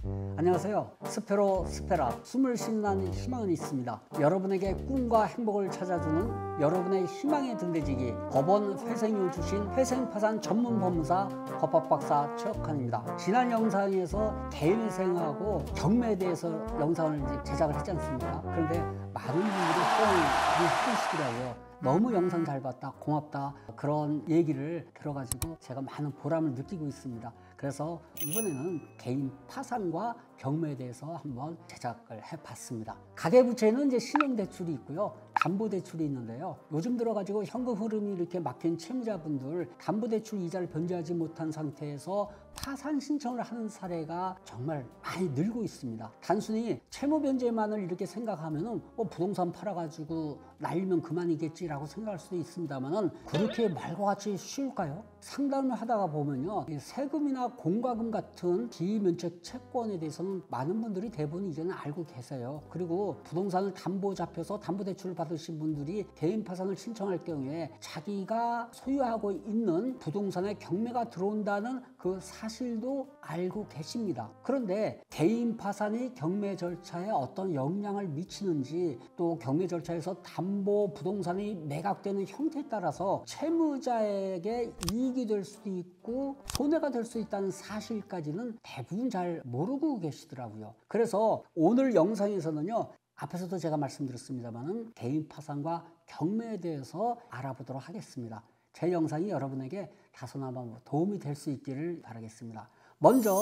안녕하세요. 스페로 스페라 숨을 쉬는 희망은 있습니다. 여러분에게 꿈과 행복을 찾아주는 여러분의 희망의 등대지기 법원 회생을 주신 회생파산 전문 법무사 법학박사 최혁환입니다. 지난 영상에서 개인회생하고 경매에 대해서 영상을 제작을 했지 않습니까? 그런데 많은 분들이 호응을 해주시더라고요. 너무 영상 잘 봤다, 고맙다, 그런 얘기를 들어가지고 제가 많은 보람을 느끼고 있습니다. 그래서 이번에는 개인 파산과 경매에 대해서 한번 제작을 해봤습니다. 가계부채는 이제 신용대출이 있고요, 담보대출이 있는데요. 요즘 들어가지고 현금 흐름이 이렇게 막힌 채무자분들, 담보대출 이자를 변제하지 못한 상태에서 파산 신청을 하는 사례가 정말 많이 늘고 있습니다. 단순히 채무 변제만을 이렇게 생각하면은 부동산 팔아가지고 날리면 그만이겠지라고 생각할 수도 있습니다만은 그렇게 말과 같이 쉬울까요? 상담을 하다가 보면요, 세금이나 공과금 같은 비면책 채권에 대해서는 많은 분들이 대부분 이제는 알고 계세요. 그리고 부동산을 담보 잡혀서 담보대출을 받으신 분들이 개인 파산을 신청할 경우에 자기가 소유하고 있는 부동산에 경매가 들어온다는 그 사실도 알고 계십니다. 그런데 개인 파산이 경매 절차에 어떤 영향을 미치는지, 또 경매 절차에서 담보 부동산이 매각되는 형태에 따라서 채무자에게 이익이 될 수도 있고 손해가 될 수 있다는 사실까지는 대부분 잘 모르고 계시더라고요. 그래서 오늘 영상에서는요, 앞에서도 제가 말씀드렸습니다만은 개인 파산과 경매에 대해서 알아보도록 하겠습니다. 제 영상이 여러분에게 다소나마 도움이 될 수 있기를 바라겠습니다. 먼저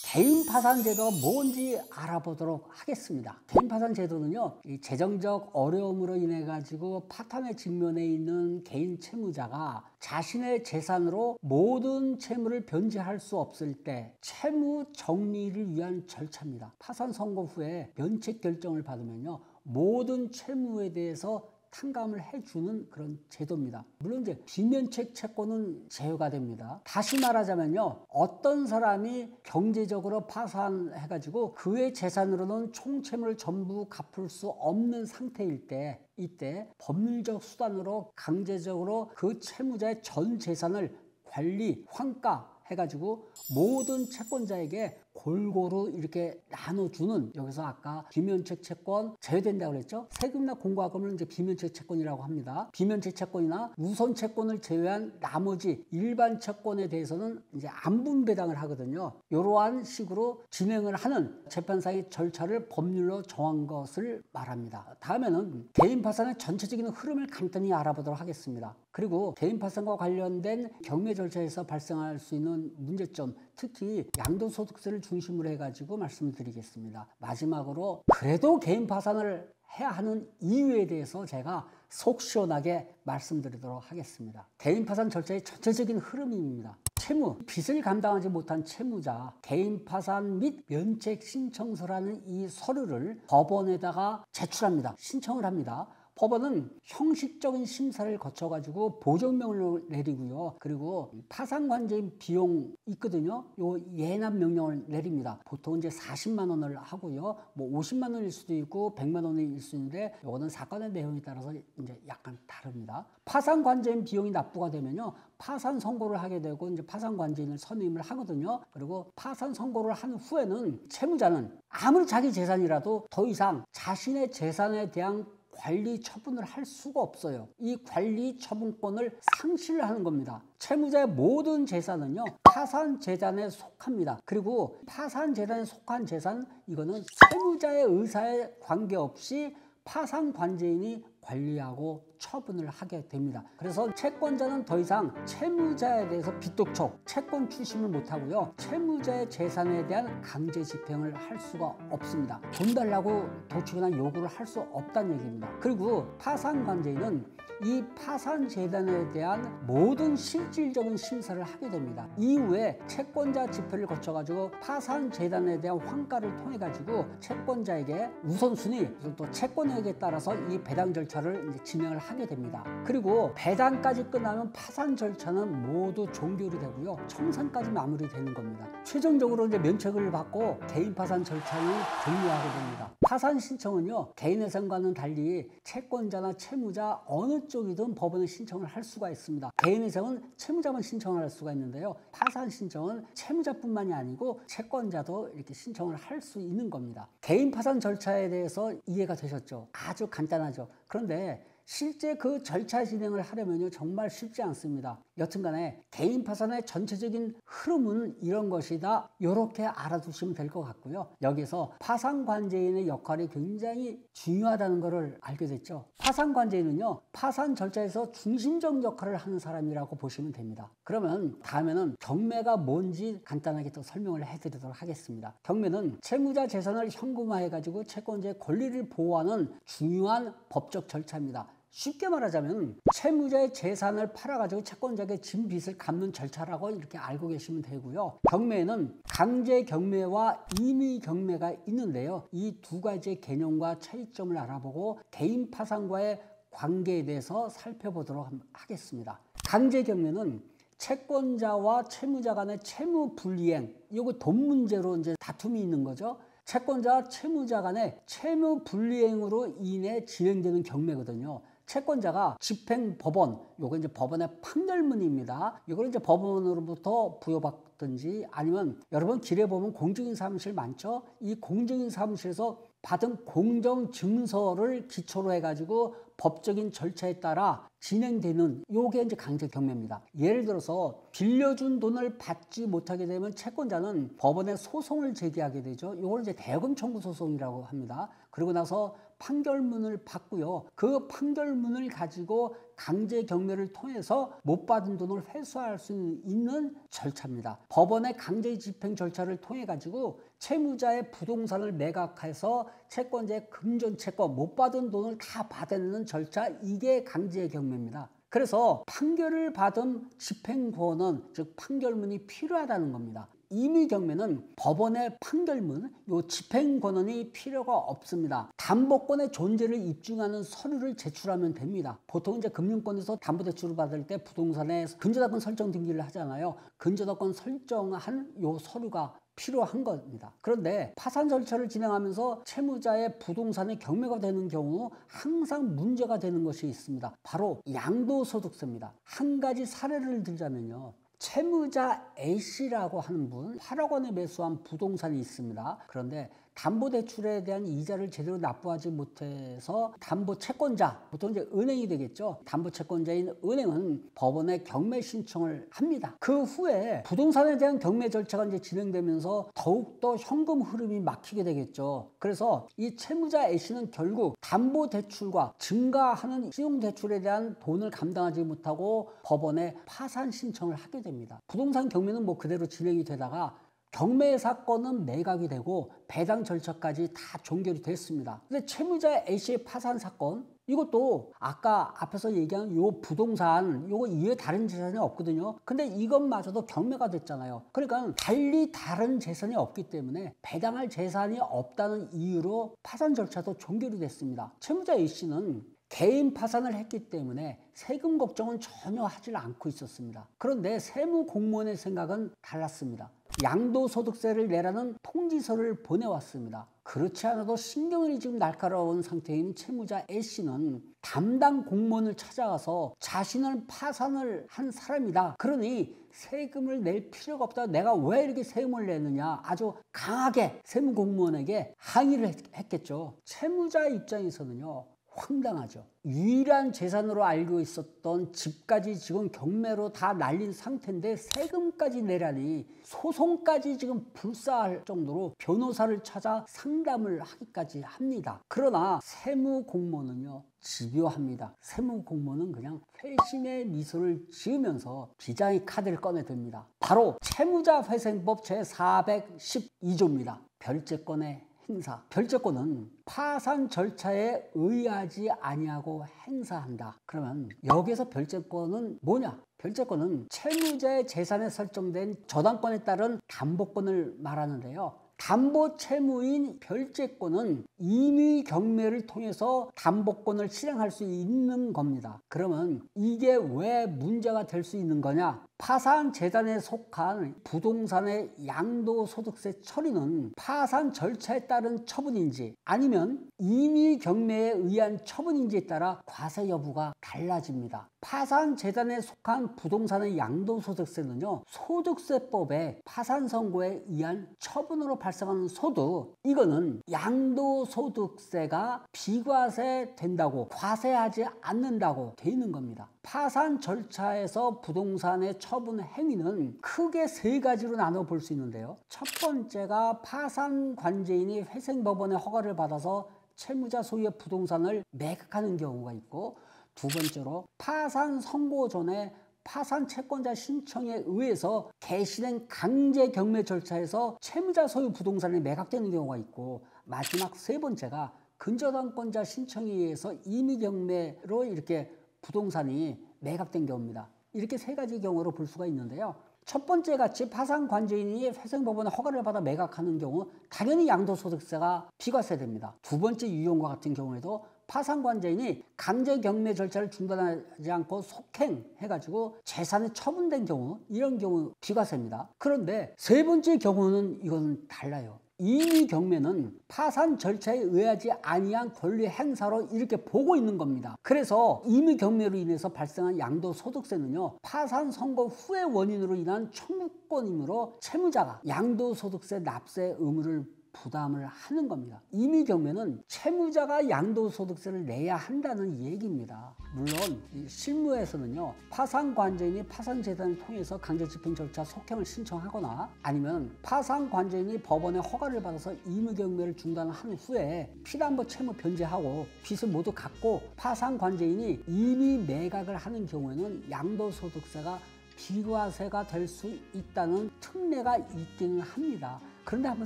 개인 파산 제도가 뭔지 알아보도록 하겠습니다. 개인 파산 제도는요, 이 재정적 어려움으로 인해 가지고 파탄에 직면해 있는 개인 채무자가 자신의 재산으로 모든 채무를 변제할 수 없을 때 채무 정리를 위한 절차입니다. 파산 선고 후에 면책 결정을 받으면요, 모든 채무에 대해서 탕감을 해주는 그런 제도입니다. 물론 이제 비면책 채권은 제외가 됩니다. 다시 말하자면요, 어떤 사람이 경제적으로 파산해가지고 그의 재산으로는 총채무를 전부 갚을 수 없는 상태일 때, 이때 법률적 수단으로 강제적으로 그 채무자의 전 재산을 관리, 환가 해가지고 모든 채권자에게 골고루 이렇게 나눠주는, 여기서 아까 비면책 채권 제외된다고 그랬죠? 세금이나 공과금을 이제 비면책 채권이라고 합니다. 비면책 채권이나 우선 채권을 제외한 나머지 일반 채권에 대해서는 이제 안분 배당을 하거든요. 이러한 식으로 진행을 하는 재판상의 절차를 법률로 정한 것을 말합니다. 다음에는 개인 파산의 전체적인 흐름을 간단히 알아보도록 하겠습니다. 그리고 개인 파산과 관련된 경매 절차에서 발생할 수 있는 문제점, 특히 양도소득세를 중심으로 해가지고 말씀드리겠습니다. 마지막으로 그래도 개인 파산을 해야 하는 이유에 대해서 제가 속 시원하게 말씀드리도록 하겠습니다. 개인 파산 절차의 전체적인 흐름입니다. 채무, 빚을 감당하지 못한 채무자, 개인 파산 및 면책 신청서라는 이 서류를 법원에다가 제출합니다. 신청을 합니다. 법원은 형식적인 심사를 거쳐가지고 보정명령을 내리고요. 그리고 파산관제인 비용 있거든요. 요 예납 명령을 내립니다. 보통 이제 40만 원을 하고요. 뭐 50만 원일 수도 있고 100만 원일 수 있는데 요거는 사건의 내용에 따라서 이제 약간 다릅니다. 파산관제인 비용이 납부가 되면요, 파산 선고를 하게 되고 이제 파산관제인을 선임을 하거든요. 그리고 파산 선고를 한 후에는 채무자는 아무리 자기 재산이라도 더 이상 자신의 재산에 대한 관리 처분을 할 수가 없어요. 이 관리 처분권을 상실하는 겁니다. 채무자의 모든 재산은요, 파산 재단에 속합니다. 그리고 파산 재단에 속한 재산, 이거는 채무자의 의사에 관계없이 파산 관제인이 관리하고 처분을 하게 됩니다. 그래서 채권자는 더 이상 채무자에 대해서 빚독촉, 채권 추심을 못하고요, 채무자의 재산에 대한 강제 집행을 할 수가 없습니다. 돈 달라고 도축이나 요구를 할 수 없다는 얘기입니다. 그리고 파산 관제인은 이 파산 재단에 대한 모든 실질적인 심사를 하게 됩니다. 이후에 채권자 집회를 거쳐가지고 파산 재단에 대한 환가를 통해 가지고 채권자에게 우선순위, 또 채권액에 따라서 이 배당 절차 절차를 이제 진행을 하게 됩니다. 그리고 배당까지 끝나면 파산 절차는 모두 종결이 되고요. 청산까지 마무리되는 겁니다. 최종적으로 이제 면책을 받고 개인 파산 절차는 종료하게 됩니다. 파산 신청은요, 개인회생과는 달리 채권자나 채무자 어느 쪽이든 법원에 신청을 할 수가 있습니다. 개인회생은 채무자만 신청을 할 수가 있는데요. 파산 신청은 채무자뿐만이 아니고 채권자도 이렇게 신청을 할 수 있는 겁니다. 개인 파산 절차에 대해서 이해가 되셨죠? 아주 간단하죠. 그런데 실제 그 절차 진행을 하려면요, 정말 쉽지 않습니다. 여튼간에 개인 파산의 전체적인 흐름은 이런 것이다, 이렇게 알아두시면 될 것 같고요. 여기서 파산관제인의 역할이 굉장히 중요하다는 것을 알게 됐죠. 파산관제인은요, 파산 절차에서 중심적 역할을 하는 사람이라고 보시면 됩니다. 그러면 다음에는 경매가 뭔지 간단하게 또 설명을 해드리도록 하겠습니다. 경매는 채무자 재산을 현금화해가지고 채권자의 권리를 보호하는 중요한 법적 절차입니다. 쉽게 말하자면 채무자의 재산을 팔아가지고 채권자에게 진 빚을 갚는 절차라고 이렇게 알고 계시면 되고요. 경매에는 강제 경매와 임의 경매가 있는데요. 이 두 가지의 개념과 차이점을 알아보고 개인 파산과의 관계에 대해서 살펴보도록 하겠습니다. 강제 경매는 채권자와 채무자 간의 채무 불이행, 이거 돈 문제로 이제 다툼이 있는 거죠. 채권자와 채무자 간의 채무 불이행으로 인해 진행되는 경매거든요. 채권자가 집행법원, 요거 이제 법원의 판결문입니다. 이걸 이제 법원으로부터 부여받든지 아니면 여러분 길에 보면 공증인 사무실 많죠? 이 공증인 사무실에서 받은 공정증서를 기초로 해가지고 법적인 절차에 따라 진행되는 요게 이제 강제 경매입니다. 예를 들어서 빌려준 돈을 받지 못하게 되면 채권자는 법원에 소송을 제기하게 되죠. 요걸 이제 대금 청구 소송이라고 합니다. 그리고 나서 판결문을 받고요. 그 판결문을 가지고 강제 경매를 통해서 못 받은 돈을 회수할 수 있는 절차입니다. 법원의 강제 집행 절차를 통해 가지고 채무자의 부동산을 매각해서 채권자의 금전 채권, 못 받은 돈을 다 받아내는 절차, 이게 강제 경매입니다. 그래서 판결을 받은 집행권은, 즉 판결문이 필요하다는 겁니다. 임의 경매는 법원의 판결문, 요 집행권원이 필요가 없습니다. 담보권의 존재를 입증하는 서류를 제출하면 됩니다. 보통 이제 금융권에서 담보대출을 받을 때 부동산에 근저당권 설정 등기를 하잖아요. 근저당권 설정한 요 서류가 필요한 겁니다. 그런데 파산 절차를 진행하면서 채무자의 부동산이 경매가 되는 경우 항상 문제가 되는 것이 있습니다. 바로 양도소득세입니다. 한 가지 사례를 들자면요. 채무자 A씨라고 하는 분, 8억 원에 매수한 부동산이 있습니다. 그런데 담보대출에 대한 이자를 제대로 납부하지 못해서 담보채권자, 보통 이제 은행이 되겠죠. 담보채권자인 은행은 법원에 경매 신청을 합니다. 그 후에 부동산에 대한 경매 절차가 이제 진행되면서 더욱더 현금 흐름이 막히게 되겠죠. 그래서 이 채무자 A씨는 결국 담보대출과 증가하는 신용대출에 대한 돈을 감당하지 못하고 법원에 파산 신청을 하게 됩니다. 부동산 경매는 뭐 그대로 진행이 되다가 경매 사건은 매각이 되고 배당 절차까지 다 종결이 됐습니다. 근데 채무자 A씨의 파산 사건, 이것도 아까 앞에서 얘기한 요 부동산, 요거 이외에 다른 재산이 없거든요. 근데 이것마저도 경매가 됐잖아요. 그러니까 달리 다른 재산이 없기 때문에 배당할 재산이 없다는 이유로 파산 절차도 종결이 됐습니다. 채무자 A씨는 개인 파산을 했기 때문에 세금 걱정은 전혀 하지 않고 있었습니다. 그런데 세무공무원의 생각은 달랐습니다. 양도소득세를 내라는 통지서를 보내왔습니다. 그렇지 않아도 신경이 지금 날카로운 상태인 채무자 A씨는 담당 공무원을 찾아가서 자신을 파산을 한 사람이다. 그러니 세금을 낼 필요가 없다. 내가 왜 이렇게 세금을 내느냐. 아주 강하게 세무공무원에게 항의를 했겠죠. 채무자 입장에서는요. 황당하죠. 유일한 재산으로 알고 있었던 집까지 지금 경매로 다 날린 상태인데 세금까지 내라니 소송까지 지금 불사할 정도로 변호사를 찾아 상담을 하기까지 합니다. 그러나 세무공무원은요. 집요합니다. 세무공무원은 그냥 회심의 미소를 지으면서 비장의 카드를 꺼내듭니다. 바로 채무자회생법 제412조입니다. 별채권의 행사. 별채권은 파산 절차에 의하지 아니하고 행사한다. 그러면 여기서 별채권은 뭐냐? 별채권은 채무자의 재산에 설정된 저당권에 따른 담보권을 말하는데요. 담보 채무인 별채권은 임의 경매를 통해서 담보권을 실행할 수 있는 겁니다. 그러면 이게 왜 문제가 될 수 있는 거냐? 파산 재단에 속한 부동산의 양도소득세 처리는 파산 절차에 따른 처분인지 아니면 임의 경매에 의한 처분인지에 따라 과세 여부가 달라집니다. 파산 재단에 속한 부동산의 양도소득세는요, 소득세법에 파산 선고에 의한 처분으로 발생하는 소득, 이거는 양도소득세가 비과세 된다고, 과세하지 않는다고 돼 있는 겁니다. 파산 절차에서 부동산의 처분 행위는 크게 세 가지로 나눠 볼 수 있는데요. 첫 번째가 파산 관제인이 회생법원의 허가를 받아서 채무자 소유의 부동산을 매각하는 경우가 있고, 두 번째로 파산 선고 전에 파산 채권자 신청에 의해서 개시된 강제 경매 절차에서 채무자 소유 부동산이 매각되는 경우가 있고, 마지막 세 번째가 근저당권자 신청에 의해서 임의 경매로 이렇게 부동산이 매각된 경우입니다. 이렇게 세 가지 경우로 볼 수가 있는데요. 첫 번째 같이 파산 관제인이 회생법원의 허가를 받아 매각하는 경우 당연히 양도소득세가 비과세됩니다. 두 번째 유형과 같은 경우에도 파산 관제인이 강제 경매 절차를 중단하지 않고 속행해가지고 재산이 처분된 경우, 이런 경우 비과세입니다. 그런데 세 번째 경우는 이건 달라요. 임의 경매는 파산 절차에 의하지 아니한 권리 행사로 이렇게 보고 있는 겁니다. 그래서 임의 경매로 인해서 발생한 양도소득세는요, 파산 선고 후의 원인으로 인한 청구권이므로 채무자가 양도소득세 납세 의무를 부담을 하는 겁니다. 임의 경매는 채무자가 양도소득세를 내야 한다는 얘기입니다. 물론 실무에서는요, 파산관제인이 파산재단을 통해서 강제집행 절차 속행을 신청하거나 아니면 파산관제인이 법원의 허가를 받아서 임의 경매를 중단한 후에 피담보 채무 변제하고 빚을 모두 갚고 파산관제인이 임의 매각을 하는 경우에는 양도소득세가 비과세가 될 수 있다는 특례가 있기는 합니다. 그런데 한번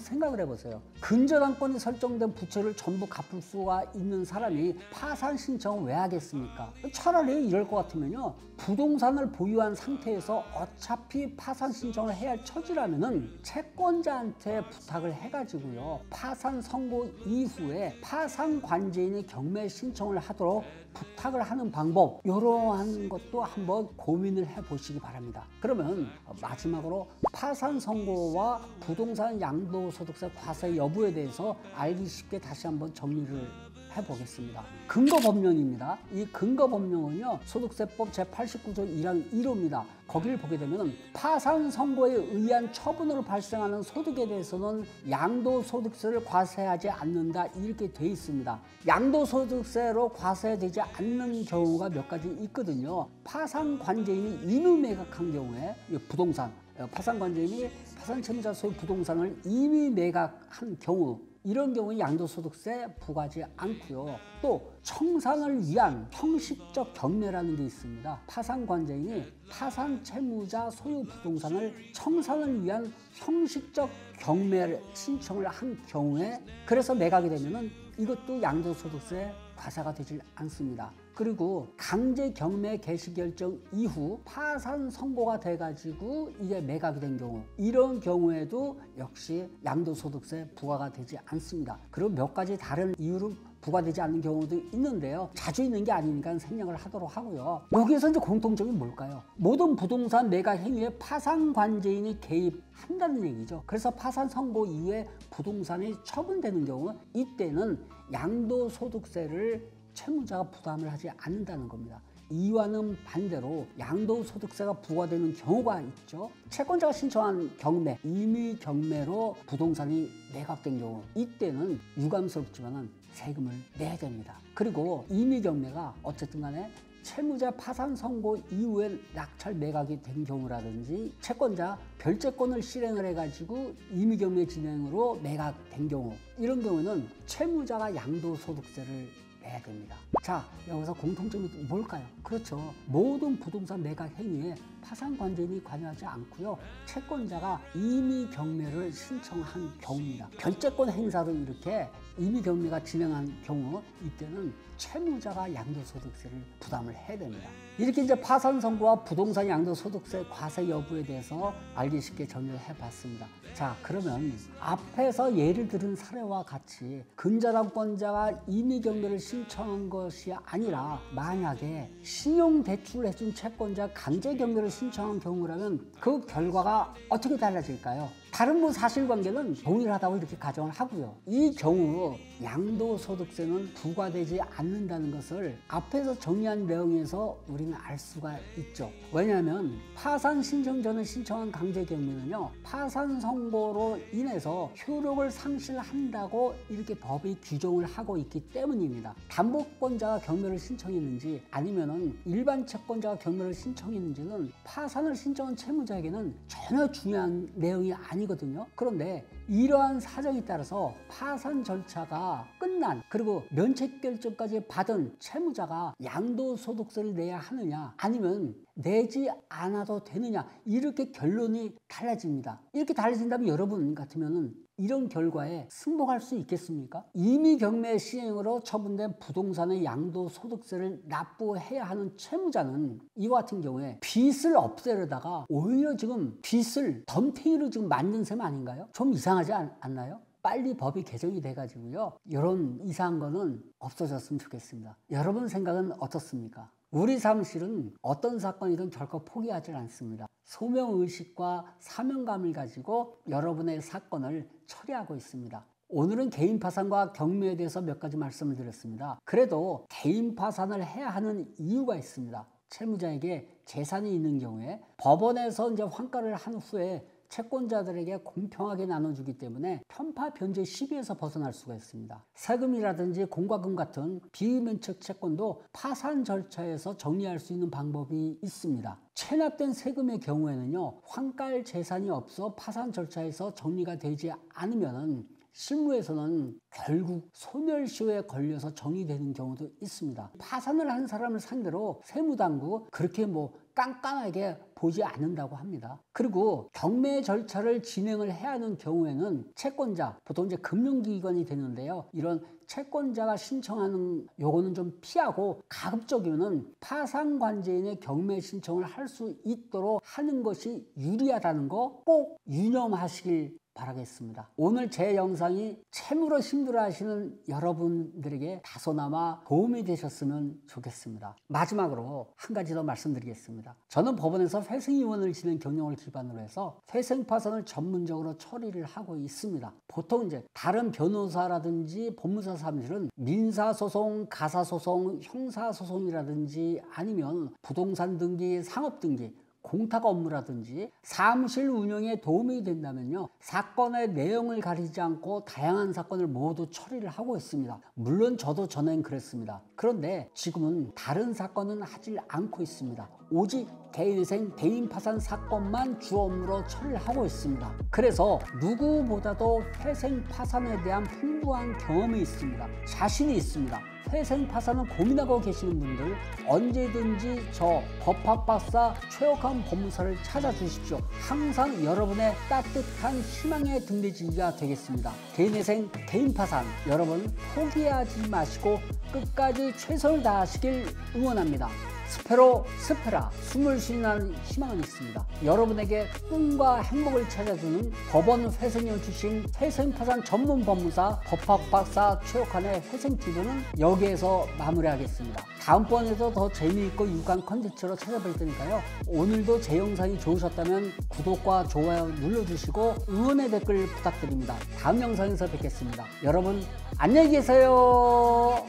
생각을 해보세요. 근저당권이 설정된 부채를 전부 갚을 수가 있는 사람이 파산 신청을 왜 하겠습니까? 차라리 이럴 것 같으면요, 부동산을 보유한 상태에서 어차피 파산 신청을 해야 할 처지라면은 채권자한테 부탁을 해가지고요, 파산 선고 이후에 파산 관제인이 경매 신청을 하도록 부탁을 하는 방법, 이러한 것도 한번 고민을 해보시기 바랍니다. 그러면 마지막으로 파산 선고와 부동산 양도소득세 과세 여부에 대해서 알기 쉽게 다시 한번 정리를 해보겠습니다. 근거법령입니다. 이 근거법령은요, 소득세법 제89조 1항 1호입니다. 거기를 보게 되면 파산 선고에 의한 처분으로 발생하는 소득에 대해서는 양도소득세를 과세하지 않는다, 이렇게 돼 있습니다. 양도소득세로 과세되지 않는 경우가 몇 가지 있거든요. 파산 관제인이 임의 매각한 경우에 부동산, 파산 관제인이 파산 채무자 소유 부동산을 임의 매각한 경우, 이런 경우에 양도소득세 부과하지 않고요. 또 청산을 위한 형식적 경매라는 게 있습니다. 파산관제인이 파산 채무자 소유 부동산을 청산을 위한 형식적 경매 신청을 한 경우에, 그래서 매각이 되면은 이것도 양도소득세 과세가 되질 않습니다. 그리고 강제 경매 개시 결정 이후 파산 선고가 돼가지고 이게 매각이 된 경우, 이런 경우에도 역시 양도소득세 부과가 되지 않습니다. 그리고 몇 가지 다른 이유로 부과되지 않는 경우도 있는데요. 자주 있는 게 아니니까 생략을 하도록 하고요. 여기에서 이제 공통점이 뭘까요? 모든 부동산 매각 행위에 파산 관제인이 개입한다는 얘기죠. 그래서 파산 선고 이후에 부동산이 처분되는 경우, 이때는 양도소득세를 채무자가 부담을 하지 않는다는 겁니다. 이와는 반대로 양도소득세가 부과되는 경우가 있죠. 채권자가 신청한 경매, 임의 경매로 부동산이 매각된 경우, 이때는 유감스럽지만 세금을 내야 됩니다. 그리고 임의 경매가 어쨌든 간에 채무자 파산 선고 이후에 낙찰 매각이 된 경우라든지 채권자 별채권을 실행을 해가지고 임의 경매 진행으로 매각된 경우, 이런 경우는 채무자가 양도소득세를 내야 됩니다. 자, 여기서 공통점이 뭘까요? 그렇죠. 모든 부동산 매각 행위에 파산관계인이 관여하지 않고요. 채권자가 임의 경매를 신청한 경우입니다. 결재권 행사로 이렇게 임의 경매가 진행한 경우 이때는 채무자가 양도소득세를 부담을 해야 됩니다. 이렇게 이제 파산 선고와 부동산 양도소득세 과세 여부에 대해서 알기 쉽게 정리를 해봤습니다. 자, 그러면 앞에서 예를 들은 사례와 같이 근저당권자가 임의 경매를 신청한 것이 아니라 만약에 신용대출을 해준 채권자 강제 경매를 신청한 경우라면 그 결과가 어떻게 달라질까요? 다른 사실관계는 동일하다고 이렇게 가정을 하고요. 이 경우 양도소득세는 부과되지 않는다는 것을 앞에서 정리한 내용에서 우리는 알 수가 있죠. 왜냐하면 파산 신청 전에 신청한 강제 경매는요, 파산 선고로 인해서 효력을 상실한다고 이렇게 법이 규정을 하고 있기 때문입니다. 담보권자가 경매를 신청했는지 아니면은 일반 채권자가 경매를 신청했는지는 파산을 신청한 채무자에게는 전혀 중요한 내용이 아니거든요. 그런데 이러한 사정에 따라서 파산 절차가 끝난, 그리고 면책결정까지 받은 채무자가 양도소득세를 내야 하느냐 아니면 내지 않아도 되느냐, 이렇게 결론이 달라집니다. 이렇게 달라진다면 여러분 같으면 이런 결과에 승복할 수 있겠습니까? 임의 경매 시행으로 처분된 부동산의 양도소득세를 납부해야 하는 채무자는 이와 같은 경우에 빚을 없애려다가 오히려 지금 빚을 덤탱이로 지금 만든 셈 아닌가요? 좀 이상하지 않나요? 빨리 법이 개정이 돼가지고요, 이런 이상한 거는 없어졌으면 좋겠습니다. 여러분 생각은 어떻습니까? 우리 사무실은 어떤 사건이든 결코 포기하지 않습니다. 소명의식과 사명감을 가지고 여러분의 사건을 처리하고 있습니다. 오늘은 개인 파산과 경매에 대해서 몇 가지 말씀을 드렸습니다. 그래도 개인 파산을 해야 하는 이유가 있습니다. 채무자에게 재산이 있는 경우에 법원에서 이제 환가를 한 후에 채권자들에게 공평하게 나눠주기 때문에 편파 변제 시비에서 벗어날 수가 있습니다. 세금이라든지 공과금 같은 비면책 채권도 파산 절차에서 정리할 수 있는 방법이 있습니다. 체납된 세금의 경우에는요, 환가할 재산이 없어 파산 절차에서 정리가 되지 않으면 실무에서는 결국 소멸시효에 걸려서 정리되는 경우도 있습니다. 파산을 한 사람을 상대로 세무당국 그렇게 깐깐하게 보지 않는다고 합니다. 그리고 경매 절차를 진행을 해야 하는 경우에는 채권자, 보통 이제 금융기관이 되는데요, 이런 채권자가 신청하는 요거는 좀 피하고 가급적이면은 파산관제인의 경매 신청을 할 수 있도록 하는 것이 유리하다는 거 꼭 유념하시길 바라겠습니다. 오늘 제 영상이 채무로 힘들어하시는 여러분들에게 다소나마 도움이 되셨으면 좋겠습니다. 마지막으로 한 가지 더 말씀드리겠습니다. 저는 법원에서 회생이원을 지낸 경력을 기반으로 해서 회생파산을 전문적으로 처리를 하고 있습니다. 보통 이제 다른 변호사라든지 법무사 사무실은 민사소송, 가사소송, 형사소송이라든지 아니면 부동산 등기, 상업등기, 공탁 업무라든지 사무실 운영에 도움이 된다면요, 사건의 내용을 가리지 않고 다양한 사건을 모두 처리를 하고 있습니다. 물론 저도 전엔 그랬습니다. 그런데 지금은 다른 사건은 하지 않고 있습니다. 오직 개인회생, 개인 파산 사건만 주 업무로 처리를 하고 있습니다. 그래서 누구보다도 회생 파산에 대한 풍부한 경험이 있습니다. 자신이 있습니다. 회생 파산을 고민하고 계시는 분들 언제든지 저 법학박사 최욱한 법무사를 찾아주십시오. 항상 여러분의 따뜻한 희망의 등대지기가 되겠습니다. 개인회생, 개인 파산, 여러분 포기하지 마시고 끝까지 최선을 다하시길 응원합니다. 스페로 스페라, 숨을 쉬는 희망은 있습니다. 여러분에게 꿈과 행복을 찾아주는 법원 회생위원 출신 회생파산 전문 법무사 법학박사 최욱한의 회생TV는 여기에서 마무리하겠습니다. 다음번에도 더 재미있고 유익한 컨텐츠로 찾아뵐 테니까요, 오늘도 제 영상이 좋으셨다면 구독과 좋아요 눌러주시고 응원의 댓글 부탁드립니다. 다음 영상에서 뵙겠습니다. 여러분 안녕히 계세요.